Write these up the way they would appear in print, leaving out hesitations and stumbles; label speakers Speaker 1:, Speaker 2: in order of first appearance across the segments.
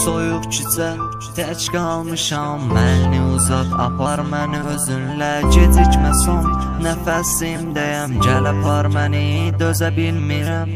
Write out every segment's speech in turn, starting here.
Speaker 1: Soyuq küçə, tək qalmışam, məni uzat, apar məni özünlə, gecikmə son nəfəsimdəyəm, gəl apar məni, dözə bilmirəm.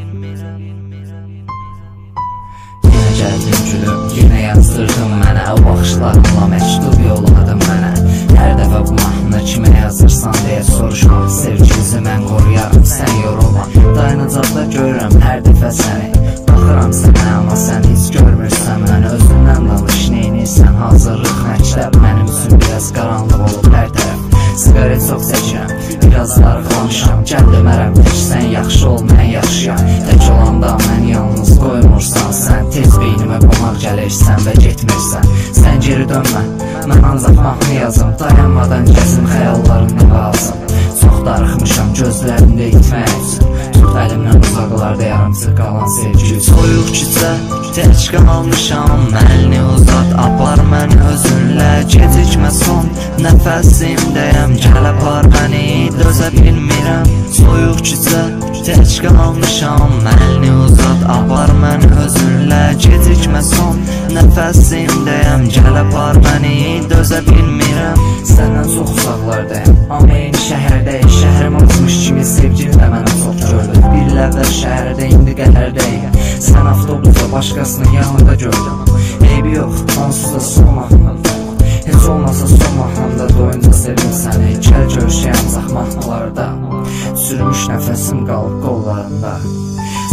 Speaker 2: Yenə gəldim gülüm, yenə yazdırdın mənə, o baxışlarınla məktub yolladın mənə. Hər dəfə bu mahnını kimə yazırsan deyə soruşma, sevgimizi mən qoruyarım, sən yorulma. Dayanacaqda görürəm hər dəfə səni, baxıram sənə, amma sən heç görmürsən məni. Özündən danış, neynirsən, hazırlıq məktəb, mənim üçün biraz qaranlıq olub hər tərəf. Sigaret çox çəkirəm, biraz darıxlamışam, gəl demərəm tək, sən yaxşı ol, mən yaşayam. Tək olanda məni yalnız qoymursan, sən tez beynimə qonaq gəlirsən və getmirsən. Sən geri dönmə, mən ancaq mahnı yazım, dayanmadan gəzim xəyallarımla lazım. Çox darıxmışam gözlərində itmək üçün, tut əlimdən uzaqlarda yarımçıq qalan sevgi üçün.
Speaker 1: Soyuq küçə, tək qalmışam, əlini uzat, apar məni özünlə, gecikmə son nəfəsimdəyəm, gəl apar məni, dözə bilmirəm. Soyuq küçə, tək qalmışam, əlini uzat, apar məni özünlə, gecikmə son nəfəsimdəyəm, gəl apar məni, dözə bilmirəm.
Speaker 2: Səndən çox uzaqlardayım, amma eyni şəhərdəyim, şəhərim açmış kimi sevgini də mənə çox gördüm. Bir il əvvəl şəhərdə, indi Qətərdəyim, sən avtobusda başqasının yanında gördüm. Eybi yox, onsuz da son mahnımda, heç olmasa son mahnımda doyunca sevdim səni. Gəl görüşəyəm ancaq mahnılarda, sürmüş nəfəsim qalıb qollarında.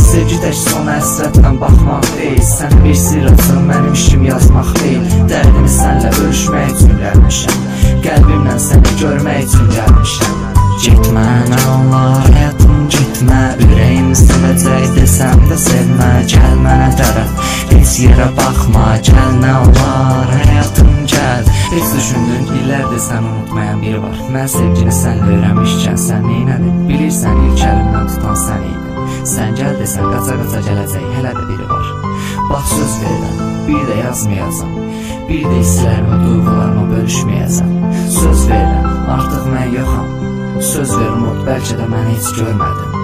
Speaker 2: Sevgi tək sona həsrətlə baxmaq deyil, sən bir sir açın, mənim işim yazmaq deyil. Dərdimi sənlə bölüşmək üçün gəlmişəm, qəlbimlə səni görmək üçün gəlmişəm.
Speaker 1: Getmə, nə olar həyatım, getmə, ürəyim sevəcək desəm də sevmə. Gəl mənə tərəf, heç yerə baxma, gəl nə olar həyatım, gəl.
Speaker 2: Heç düşündün, illərdir sən unutmayan biri var. Mən sevgini sənlə öyrənmişkən sən neynədin? Bilirsən, ilk əlimdən tutan sən idin. Sən gəl desən, qaça-qaça gələcək, hələ də biri var. Bax söz verirəm, bir də yazmayacam, bir də hisslərimi, duyğularımı bölüşməyəcəm. Söz verirəm, artıq mən yoxam, söz ver unut, bəlkə də məni heç görmədin.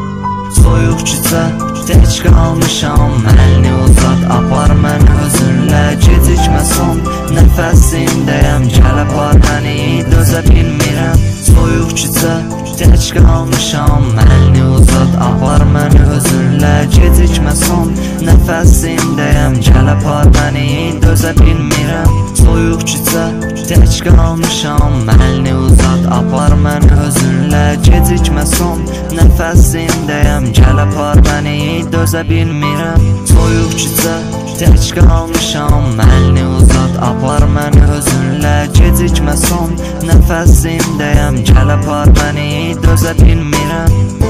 Speaker 1: Soyuq küçə, tək qalmışam, əlini uzat, apar məni özünlə, gecikmə son nəfəsimdəyəm, gəl apar məni, dözə bilmirəm. Soyuq küçə, tək qalmışam, əlini uzat, apar məni özünlə, gecikmə son nəfəsimdəyəm, gəl apar məni, dözə bilmirəm. Soyuq küçə, tək qalmışam, əlini uzat, apar məni özünlə, gecikmə son nəfəsimdəyəm, gəl apar məni, dözə bilmirəm. Soyuq küçə, tək qalmışam, əlini uzat, apar məni özünlə, gecikmə son nəfəsimdəyəm, gəl apar məni, dözə bilmirəm.